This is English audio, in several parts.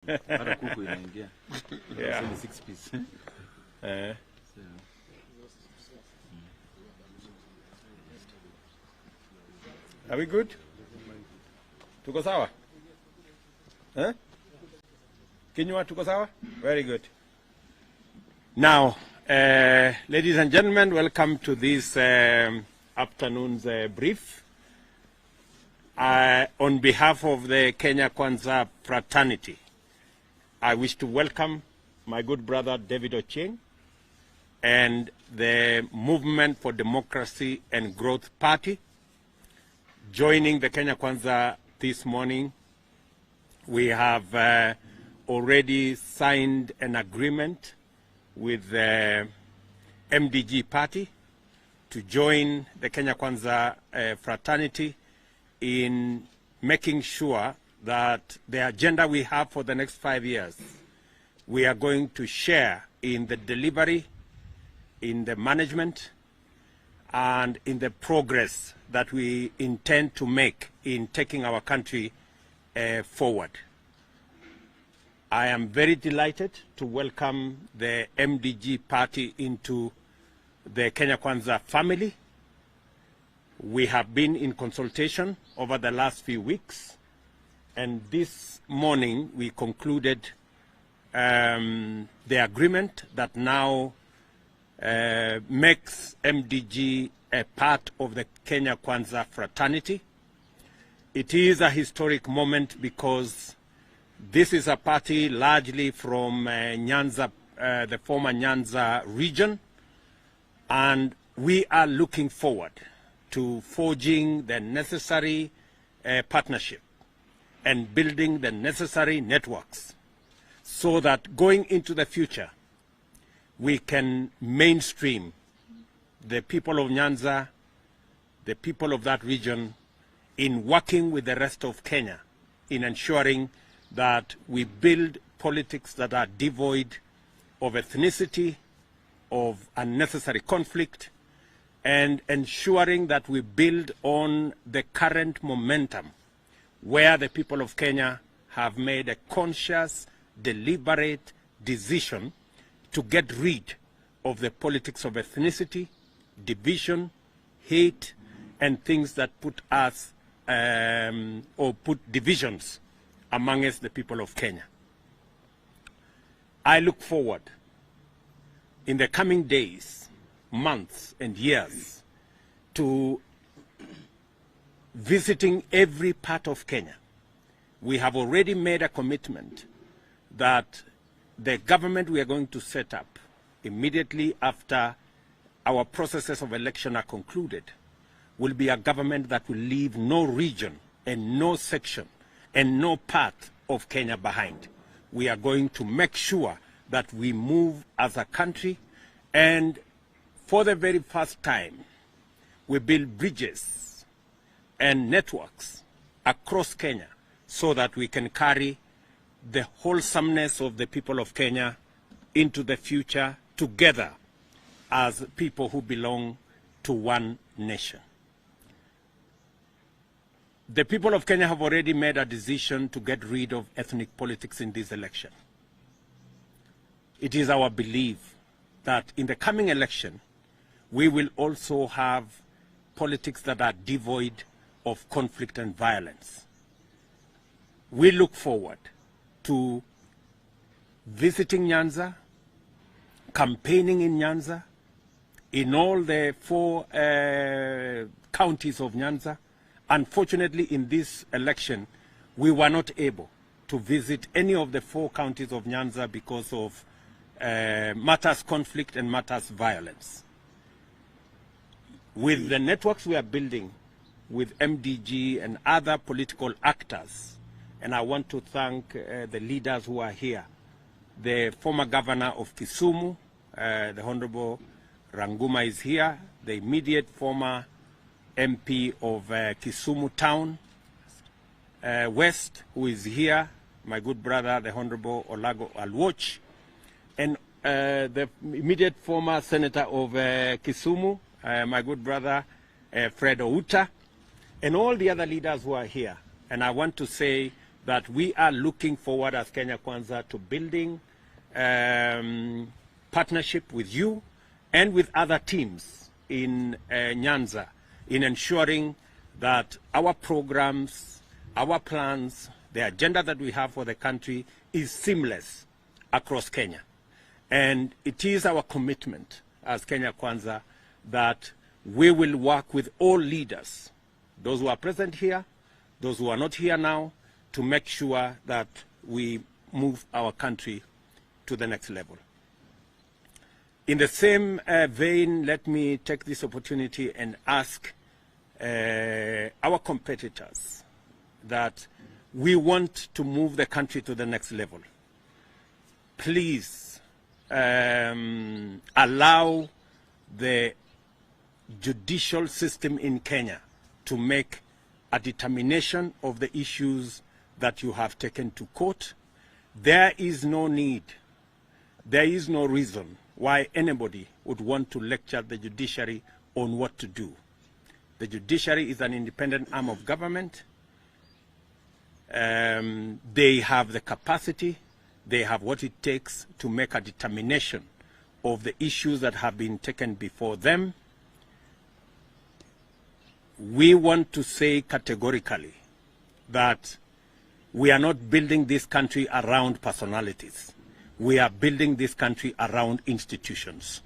Yeah. 6 piece. Are we good? Tuko sawa? Kinywa tuko sawa? Very good. Now, ladies and gentlemen, welcome to this afternoon's brief. On behalf of the Kenya Kwanza fraternity, I wish to welcome my good brother David Ochieng and the Movement for Democracy and Growth Party. Joining the Kenya Kwanza this morning, we have already signed an agreement with the MDG party to join the Kenya Kwanza fraternity in making sure that the agenda we have for the next 5 years, we are going to share in the delivery, in the management, and in the progress that we intend to make in taking our country forward. I am very delighted to welcome the MDG party into the Kenya Kwanza family. We have been in consultation over the last few weeks, and this morning we concluded the agreement that now makes MDG a part of the Kenya Kwanza fraternity. It is a historic moment because this is a party largely from Nyanza, the former Nyanza region, and we are looking forward to forging the necessary partnership and building the necessary networks so that going into the future, we can mainstream the people of Nyanza, the people of that region, in working with the rest of Kenya in ensuring that we build politics that are devoid of ethnicity, of unnecessary conflict, and ensuring that we build on the current momentum where the people of Kenya have made a conscious, deliberate decision to get rid of the politics of ethnicity, division, hate, and things that put us or put divisions amongst the people of Kenya. I look forward in the coming days, months, and years to visiting every part of Kenya. We have already made a commitment that the government we are going to set up immediately after our processes of election are concluded will be a government that will leave no region and no section and no part of Kenya behind. We are going to make sure that we move as a country, and for the very first time, we build bridges and networks across Kenya so that we can carry the wholesomeness of the people of Kenya into the future together as people who belong to one nation. The people of Kenya have already made a decision to get rid of ethnic politics in this election. It is our belief that in the coming election, we will also have politics that are devoid of conflict and violence. We look forward to visiting Nyanza, campaigning in Nyanza, in all the 4 counties of Nyanza. Unfortunately, in this election, we were not able to visit any of the 4 counties of Nyanza because of matters conflict and matters violence. With the networks we are building with MDG and other political actors, and I want to thank the leaders who are here, the former governor of Kisumu, the Honorable Ranguma is here, the immediate former MP of Kisumu Town West, who is here, my good brother, the Honorable Olago Alwoch, and the immediate former senator of Kisumu, my good brother Fred Outa, and all the other leaders who are here. And I want to say that we are looking forward as Kenya Kwanza to building partnership with you and with other teams in Nyanza in ensuring that our programs, our plans, the agenda that we have for the country is seamless across Kenya. And it is our commitment as Kenya Kwanza that we will work with all leaders, those who are present here, those who are not here now, to make sure that we move our country to the next level. In the same vein, let me take this opportunity and ask our competitors that we want to move the country to the next level. Please allow the judicial system in Kenya to make a determination of the issues that you have taken to court. There is no need, there is no reason why anybody would want to lecture the judiciary on what to do. The judiciary is an independent arm of government. They have the capacity, they have what it takes to make a determination of the issues that have been taken before them. We want to say categorically that we are not building this country around personalities. We are building this country around institutions.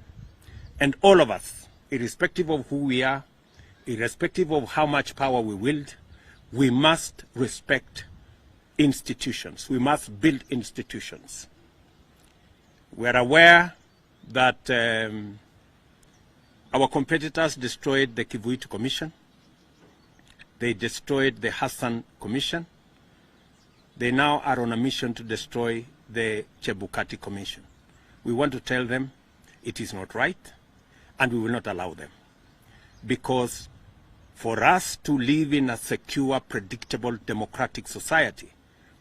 And all of us, irrespective of who we are, irrespective of how much power we wield, we must respect institutions. We must build institutions. We are aware that our competitors destroyed the Kivuitu Commission. They destroyed the Hassan Commission. They now are on a mission to destroy the Chebukati Commission. We want to tell them it is not right, and we will not allow them. Because for us to live in a secure, predictable, democratic society,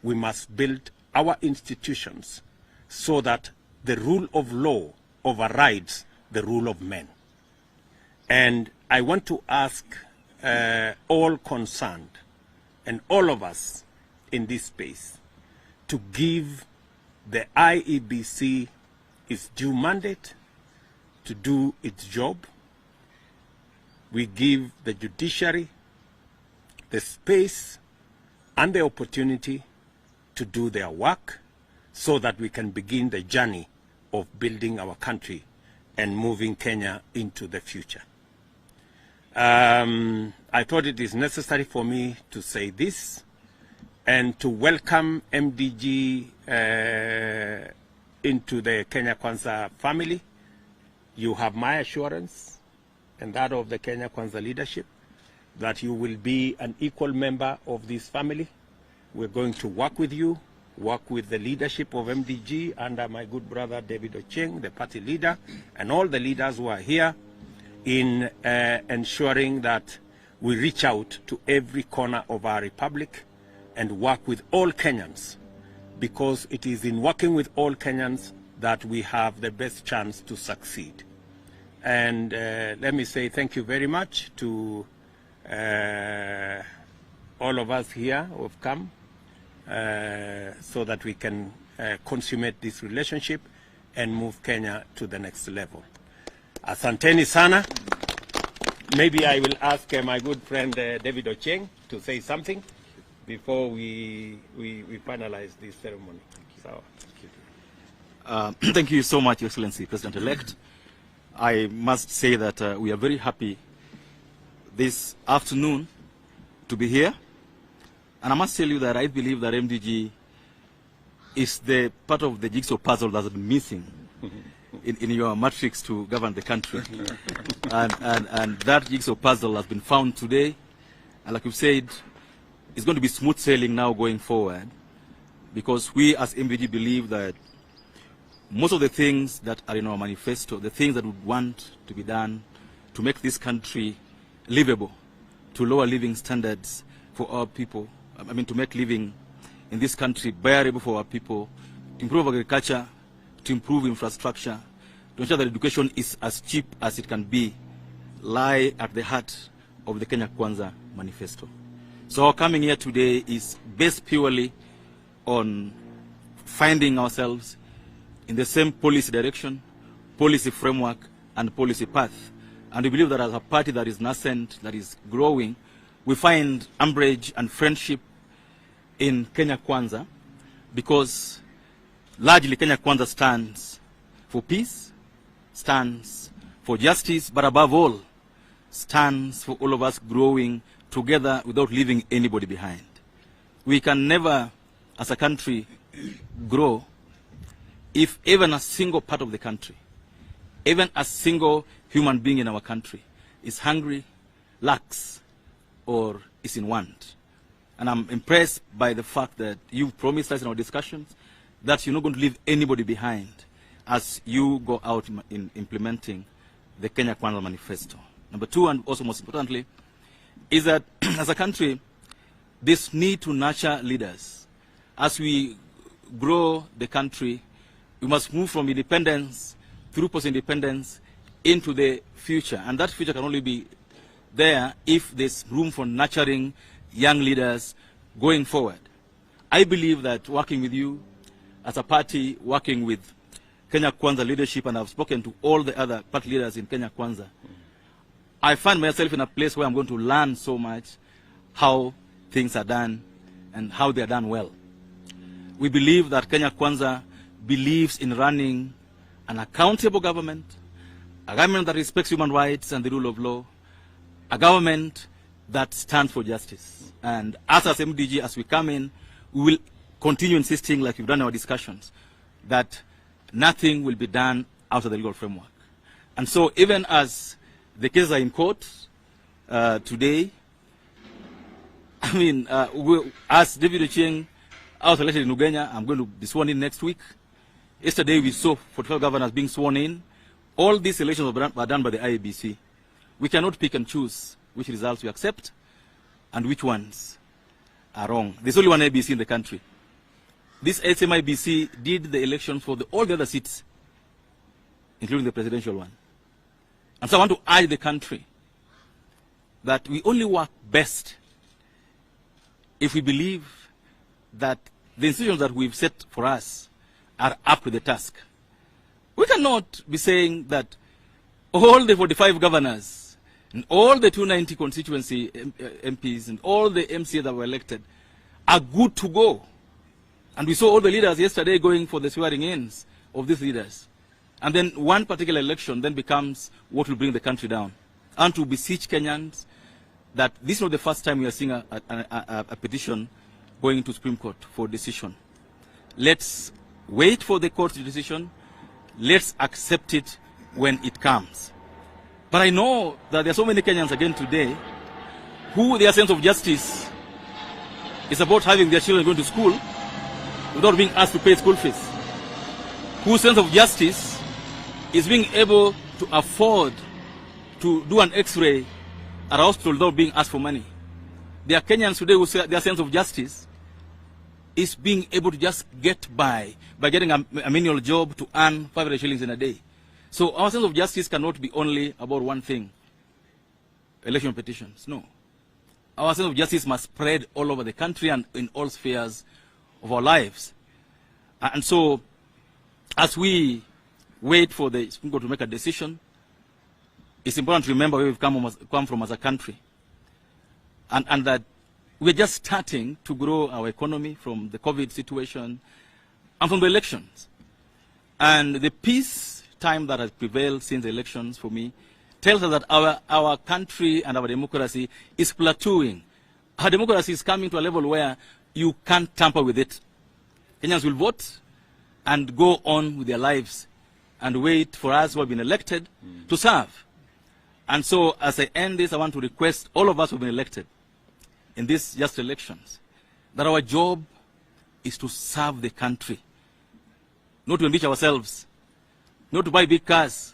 we must build our institutions so that the rule of law overrides the rule of men. And I want to ask all concerned and all of us in this space to give the IEBC its due mandate to do its job. We give the judiciary the space and the opportunity to do their work so that we can begin the journey of building our country and moving Kenya into the future. I thought it is necessary for me to say this and to welcome MDG into the Kenya Kwanza family. You have my assurance and that of the Kenya Kwanza leadership that you will be an equal member of this family. We're going to work with you, work with the leadership of MDG under my good brother David Ocheng, the party leader, and all the leaders who are here in ensuring that we reach out to every corner of our republic and work with all Kenyans, because it is in working with all Kenyans that we have the best chance to succeed. And let me say thank you very much to all of us here who have come so that we can consummate this relationship and move Kenya to the next level. Asanteni sana. Maybe I will ask my good friend David Ocheng to say something before we finalize this ceremony. So, thank you so much, Your Excellency, President-elect. I must say that we are very happy this afternoon to be here. And I must tell you that I believe that MDG is the part of the jigsaw puzzle that's missing in your matrix to govern the country. and that jigsaw puzzle has been found today. And like you've said, it's going to be smooth sailing now going forward, because we as MDG believe that most of the things that are in our manifesto, the things that we want to be done to make this country livable, to lower living standards for our people, I mean to make living in this country bearable for our people, to improve agriculture, to improve infrastructure, to ensure that education is as cheap as it can be, lie at the heart of the Kenya Kwanza manifesto. So our coming here today is based purely on finding ourselves in the same policy direction, policy framework, and policy path. And we believe that as a party that is nascent, that is growing, we find umbrage and friendship in Kenya Kwanza, because largely Kenya Kwanza stands for peace, stands for justice, but above all, stands for all of us growing together without leaving anybody behind. We can never, as a country, grow if even a single part of the country, even a single human being in our country is hungry, lacks, or is in want. And I'm impressed by the fact that you've promised us in our discussions that you're not going to leave anybody behind as you go out in implementing the Kenya Kwanza Manifesto. Number two, and also most importantly, is that as a country, this need to nurture leaders. As we grow the country, we must move from independence through post-independence into the future. And that future can only be there if there's room for nurturing young leaders going forward. I believe that working with you as a party, working with Kenya Kwanza leadership, and I've spoken to all the other party leaders in Kenya Kwanza, I find myself in a place where I'm going to learn so much how things are done and how they are done well. We believe that Kenya Kwanza believes in running an accountable government, a government that respects human rights and the rule of law, a government that stands for justice. And us as MDG, as we come in, we will continue insisting, like we've done in our discussions, that nothing will be done out of the legal framework. And so even as the cases are in court today, I mean, as David Ochieng, I was elected in Uganda. I'm going to be sworn in next week. Yesterday we saw 45 governors being sworn in. All these elections were done by the IEBC. We cannot pick and choose which results we accept and which ones are wrong. There's only one IEBC in the country. This SMIBC did the elections for all the other seats, including the presidential one. And so I want to urge the country that we only work best if we believe that the institutions that we've set for us are up to the task. We cannot be saying that all the 45 governors and all the 290 constituency MPs and all the MCAs that were elected are good to go. And we saw all the leaders yesterday going for the swearing-ins of these leaders. And then one particular election then becomes what will bring the country down. And to beseech Kenyans that this is not the first time we are seeing a petition going to Supreme Court for decision. Let's wait for the court's decision. Let's accept it when it comes. But I know that there are so many Kenyans again today who their sense of justice is about having their children going to school without being asked to pay school fees. Whose sense of justice is being able to afford to do an x-ray at a hospital without being asked for money. There are Kenyans today who say their sense of justice is being able to just get by getting a menial job to earn 500 shillings in a day. So our sense of justice cannot be only about one thing, election petitions. No. Our sense of justice must spread all over the country and in all spheres of our lives. And so, as we wait for the Supreme Court to make a decision, it's important to remember where we've come from as a country. And that we're just starting to grow our economy from the COVID situation and from the elections. And the peace time that has prevailed since the elections, for me, tells us that our country and our democracy is plateauing. Our democracy is coming to a level where you can't tamper with it. Kenyans will vote and go on with their lives and wait for us who have been elected to serve. And so, as I end this, I want to request all of us who have been elected in these just elections that our job is to serve the country, not to enrich ourselves, not to buy big cars,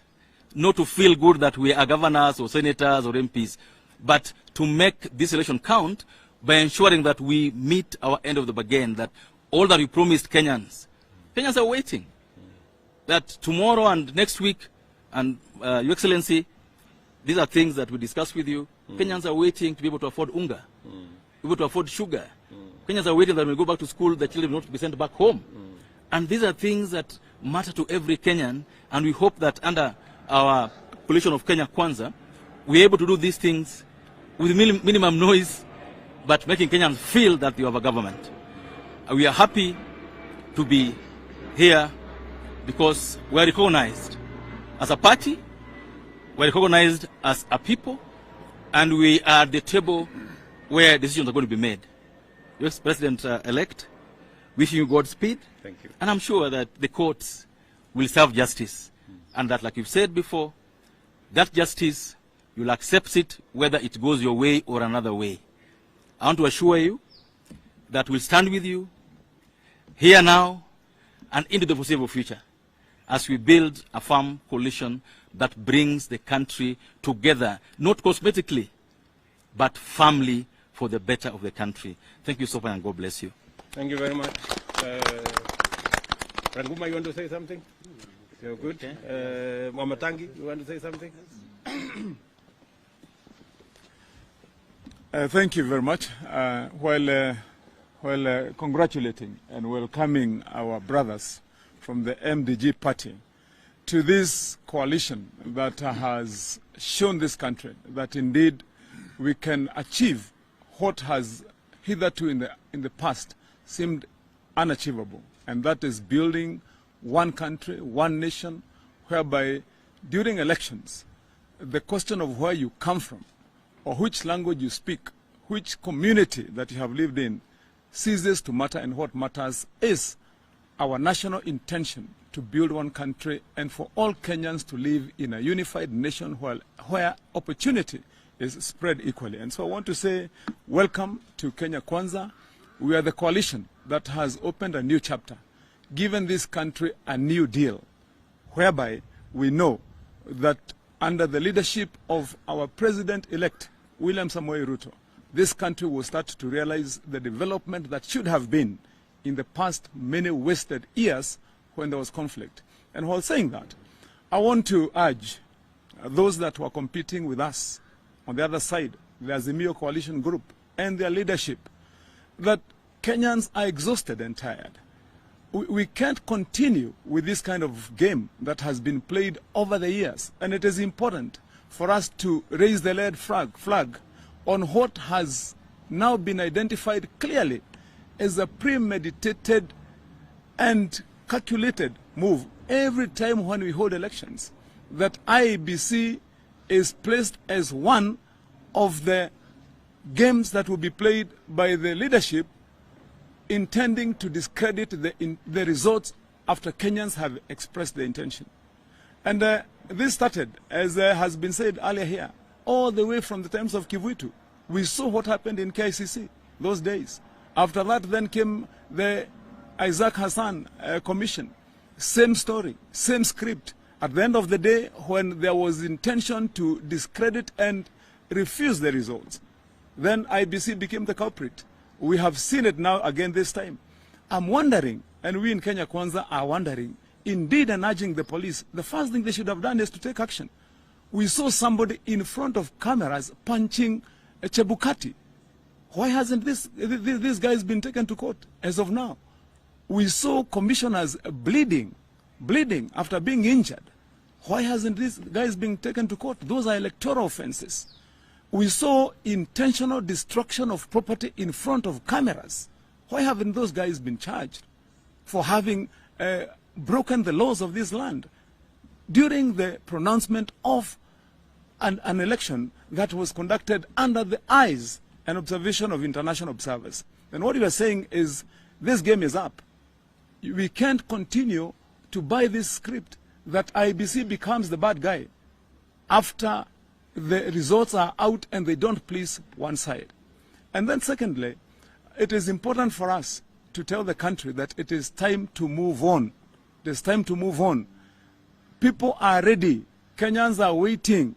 not to feel good that we are governors or senators or MPs, but to make this election count by ensuring that we meet our end of the bargain, that all that we promised Kenyans are waiting. That tomorrow and next week, and Your Excellency, these are things that we discuss with you. Kenyans are waiting to be able to afford unga, be able to afford sugar, Kenyans are waiting that when we go back to school, the children will not be sent back home. And these are things that matter to every Kenyan, and we hope that under our coalition of Kenya Kwanza, we're able to do these things with minimum noise, but making Kenyans feel that you have a government. We are happy to be here because we are recognized as a party, we are recognized as a people, and we are at the table where decisions are going to be made. Your President-elect, wishing you Godspeed. Thank you. And I'm sure that the courts will serve justice. And that, like you've said before, that justice, you'll accept it whether it goes your way or another way. I want to assure you that we'll stand with you here now and into the foreseeable future as we build a firm coalition that brings the country together, not cosmetically, but firmly for the better of the country. Thank you so much, and God bless you. Thank you very much. Ranguma, you want to say something? You're good. Okay. Mwamatangi, you want to say something? Thank you very much. While congratulating and welcoming our brothers from the MDG party to this coalition that has shown this country that indeed we can achieve what has hitherto in the past seemed unachievable, and that is building one country, one nation, whereby during elections, the question of where you come from, or which language you speak, which community that you have lived in, ceases to matter, and what matters is our national intention to build one country and for all Kenyans to live in a unified nation where opportunity is spread equally. And so I want to say welcome to Kenya Kwanza. We are the coalition that has opened a new chapter, given this country a new deal, whereby we know that under the leadership of our president-elect, William Samoei Ruto, this country will start to realize the development that should have been in the past many wasted years when there was conflict. And while saying that, I want to urge those that were competing with us on the other side, the Azimio coalition group and their leadership, that Kenyans are exhausted and tired. We can't continue with this kind of game that has been played over the years. And it is important for us to raise the red flag on what has now been identified clearly as a premeditated and calculated move every time when we hold elections, that IEBC is placed as one of the games that will be played by the leadership intending to discredit the results after Kenyans have expressed their intention. And this started, as has been said earlier here, all the way from the times of Kivuitu. We saw what happened in KICC those days. After that then came the Isaac Hassan Commission. Same story, same script. At the end of the day, when there was intention to discredit and refuse the results, then IBC became the culprit. We have seen it now again this time. I'm wondering, and we in Kenya Kwanza are wondering, indeed and urging the police, the first thing they should have done is to take action. We saw somebody in front of cameras punching a Chebukati. Why hasn't this guy's been taken to court as of now? We saw commissioners bleeding after being injured. Why hasn't this guy's been taken to court? Those are electoral offenses. We saw intentional destruction of property in front of cameras. Why haven't those guys been charged for having broken the laws of this land during the pronouncement of an election that was conducted under the eyes and observation of international observers? And what you are saying is this game is up. We can't continue to buy this script that IBC becomes the bad guy after the results are out and they don't please one side. And then secondly, it is important for us to tell the country that it is time to move on. It is time to move on. People are ready. Kenyans are waiting.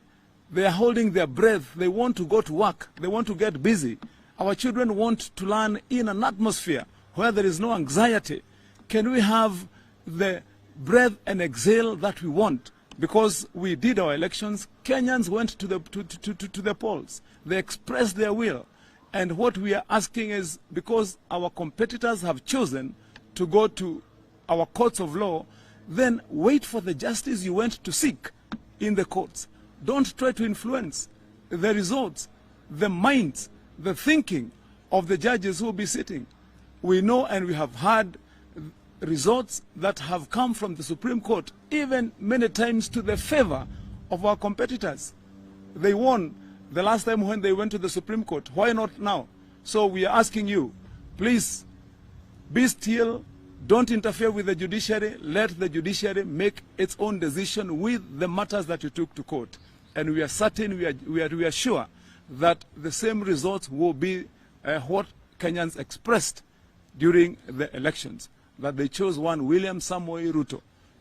They are holding their breath. They want to go to work. They want to get busy. Our children want to learn in an atmosphere where there is no anxiety. Can we have the breath and exhale that we want? Because we did our elections, Kenyans went to the polls. They expressed their will. And what we are asking is, because our competitors have chosen to go to our courts of law, then wait for the justice you went to seek in the courts. Don't try to influence the results, the minds, the thinking of the judges who will be sitting. We know and we have had results that have come from the Supreme Court, even many times to the favor of our competitors. They won the last time when they went to the Supreme Court. Why not now? So we are asking you, please be still. Don't interfere with the judiciary. Let the judiciary make its own decision with the matters that you took to court. And we are certain, we are sure that the same results will be what Kenyans expressed during the elections, that they chose one William Samoei Ruto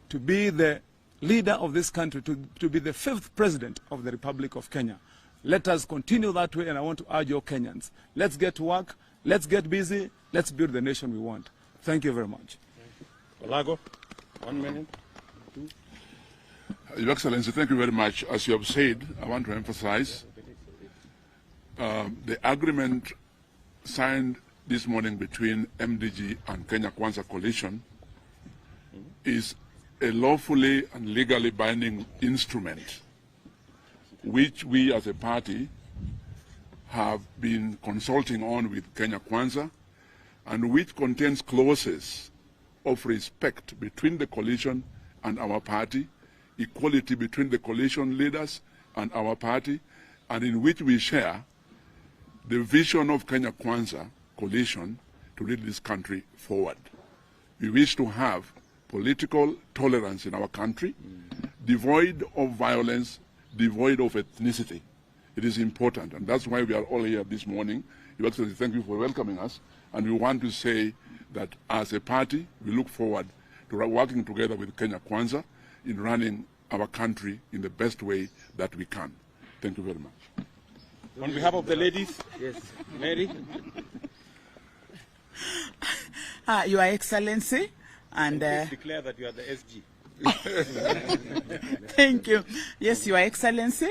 to be the leader of this country, to be the 5th president of the Republic of Kenya. Let us continue that way, and I want to urge all Kenyans. Let's get to work, let's get busy, let's build the nation we want. Thank you very much. Olago, 1 minute. Your Excellency, thank you very much. As you have said, I want to emphasize the agreement signed this morning between MDG and Kenya Kwanza Coalition is a lawfully and legally binding instrument which we as a party have been consulting on with Kenya Kwanza, and which contains clauses of respect between the coalition and our party, equality between the coalition leaders and our party, and in which we share the vision of Kenya Kwanza Coalition to lead this country forward. We wish to have political tolerance in our country, devoid of violence, devoid of ethnicity. It is important, and that's why we are all here this morning. Your Excellency, thank you for welcoming us, and we want to say that as a party, we look forward to working together with Kenya Kwanza in running our country in the best way that we can. Thank you very much. On behalf of the ladies, yes, Mary. Your Excellency, and please declare that you are the SG. Thank you. Yes, Your Excellency,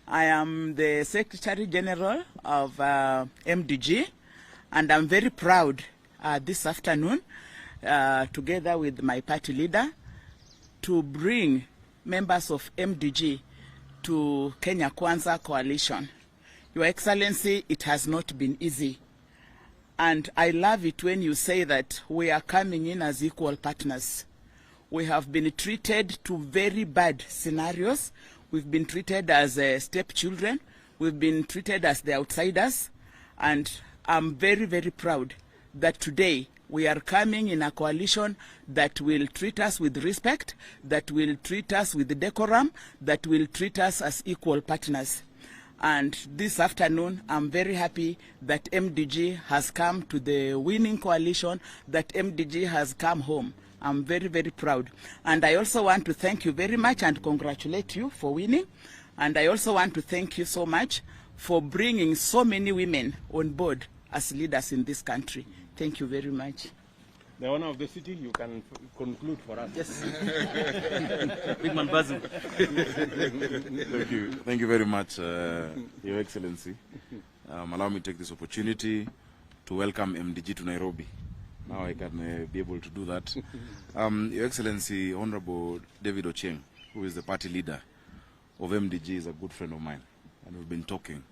I am the Secretary General of MDG, and I'm very proud this afternoon, together with my party leader, to bring members of MDG to Kenya Kwanza Coalition. Your Excellency, it has not been easy. And I love it when you say that we are coming in as equal partners. We have been treated to very bad scenarios. We've been treated as stepchildren. We've been treated as the outsiders. And I'm very, very proud that today we are coming in a coalition that will treat us with respect, that will treat us with decorum, that will treat us as equal partners. And this afternoon, I'm very happy that MDG has come to the winning coalition, that MDG has come home. I'm very, very proud. And I also want to thank you very much and congratulate you for winning. And I also want to thank you so much for bringing so many women on board as leaders in this country. Thank you very much. The owner of the city, you can conclude for us. Yes. Big man Basil. Thank you very much, Your Excellency. Allow me to take this opportunity to welcome MDG to Nairobi. Now I can be able to do that. Your Excellency, Honorable David Ochieng, who is the party leader of MDG, is a good friend of mine, and we've been talking.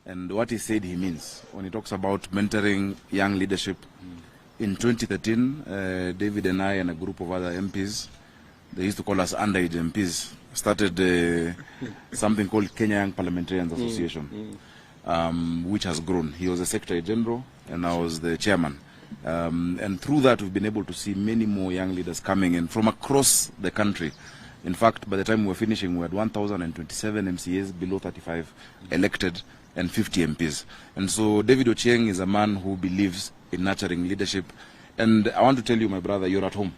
And what he said he means when he talks about mentoring young leadership. In 2013, David and I and a group of other MPs, they used to call us underage MPs, started something called Kenya Young Parliamentarians Association, which has grown. He was the Secretary General and I was the Chairman. And through that, we've been able to see many more young leaders coming in from across the country. In fact, by the time we were finishing, we had 1,027 MCAs below 35 elected and 50 MPs. And so David Ochieng is a man who believes in nurturing leadership. And I want to tell you, my brother, you're at home.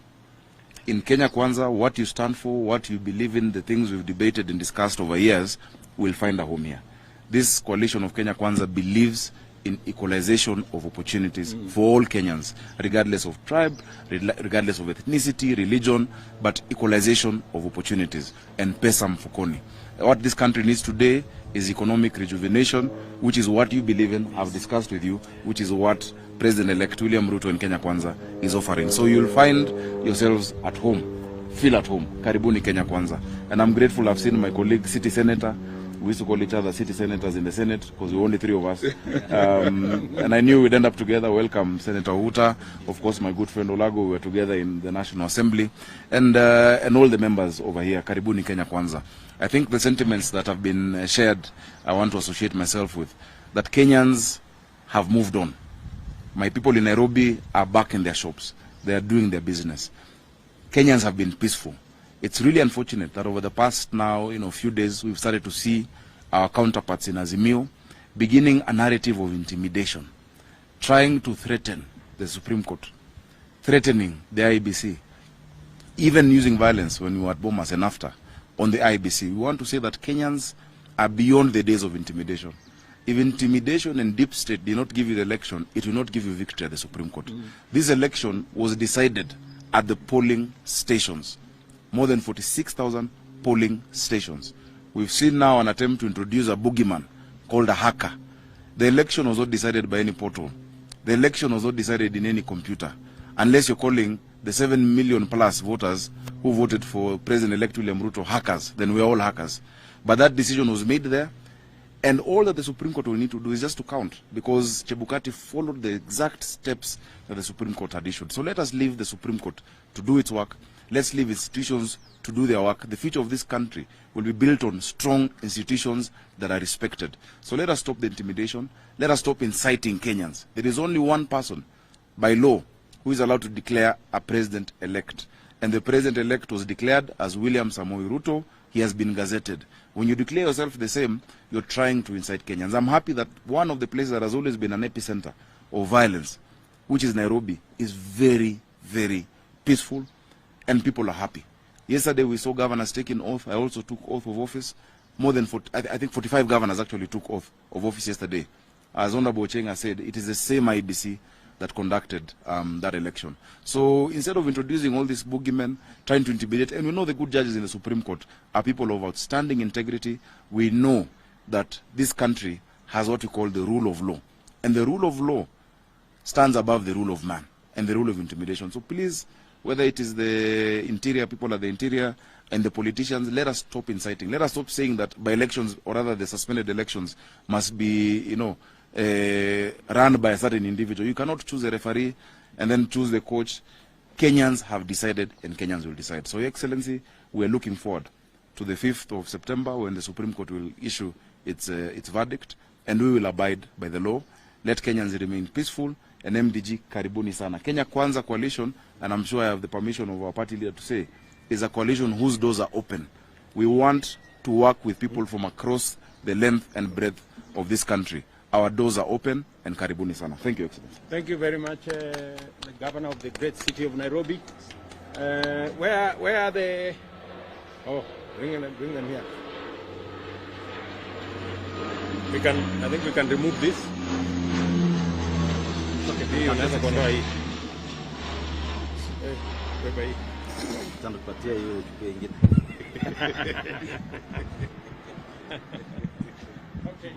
In Kenya Kwanza, what you stand for, what you believe in, the things we've debated and discussed over years, will find a home here. This coalition of Kenya Kwanza believes in equalization of opportunities for all Kenyans, regardless of tribe, regardless of ethnicity, religion, but equalization of opportunities and pesa mfukoni. What this country needs today is economic rejuvenation, which is what you believe in, I've discussed with you, which is what President-elect William Ruto and Kenya Kwanza is offering. So you'll find yourselves at home, feel at home. Karibuni Kenya Kwanza. And I'm grateful I've seen my colleague, City Senator. We used to call each other city senators in the Senate because we were only 3 of us. And I knew we'd end up together. Welcome, Senator Huta. Of course, my good friend Olago. We were together in the National Assembly. And all the members over here. Karibuni Kenya Kwanza. I think the sentiments that have been shared, I want to associate myself with. That Kenyans have moved on. My people in Nairobi are back in their shops. They are doing their business. Kenyans have been peaceful. It's really unfortunate that over the past now, few days, we've started to see our counterparts in Azimio beginning a narrative of intimidation, trying to threaten the Supreme Court, threatening the IBC, even using violence when we were at Bomas and after on the IBC. We want to say that Kenyans are beyond the days of intimidation. If intimidation and deep state did not give you the election, it will not give you victory at the Supreme Court. This election was decided at the polling stations. More than 46,000 polling stations. We've seen now an attempt to introduce a boogeyman called a hacker. The election was not decided by any portal. The election was not decided in any computer. Unless you're calling the 7 million plus voters who voted for President-elect William Ruto hackers, then we're all hackers. But that decision was made there. And all that the Supreme Court will need to do is just to count, because Chebukati followed the exact steps that the Supreme Court had issued. So let us leave the Supreme Court to do its work. Let's leave institutions to do their work. The future of this country will be built on strong institutions that are respected. So let us stop the intimidation. Let us stop inciting Kenyans. There is only one person by law who is allowed to declare a president-elect. And the president-elect was declared as William Samoei Ruto. He has been gazetted. When you declare yourself the same, you're trying to incite Kenyans. I'm happy that one of the places that has always been an epicenter of violence, which is Nairobi, is very, very peaceful, and people are happy. Yesterday we saw governors taking oath. I also took oath of office. More than 40, I think 45 governors actually took oath of office yesterday. As Honorable Ochenga said, it is the same IBC that conducted that election. So instead of introducing all these boogeymen, trying to intimidate, and we know the good judges in the Supreme Court are people of outstanding integrity, we know that this country has what we call the rule of law. And the rule of law stands above the rule of man and the rule of intimidation. So please, whether it is the interior, people at the interior, and the politicians, let us stop inciting. Let us stop saying that by elections, or rather the suspended elections, must be, run by a certain individual. You cannot choose a referee and then choose the coach. Kenyans have decided, and Kenyans will decide. So, Your Excellency, we are looking forward to the 5th of September when the Supreme Court will issue its verdict, and we will abide by the law. Let Kenyans remain peaceful. And MDG, karibuni sana. Kenya Kwanza coalition, and I'm sure I have the permission of our party leader to say, is a coalition whose doors are open. We want to work with people from across the length and breadth of this country. Our doors are open, and karibuni sana. Thank you, Excellency. Thank you very much, the Governor of the great city of Nairobi. Where are the... Oh, bring them here. I think we can remove this. Hii unaweza kuondoa hii. Beba hii. Tutakupatia hiyo uchukue nyingine. Okay.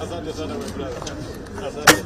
Asante sana my brother. Asante.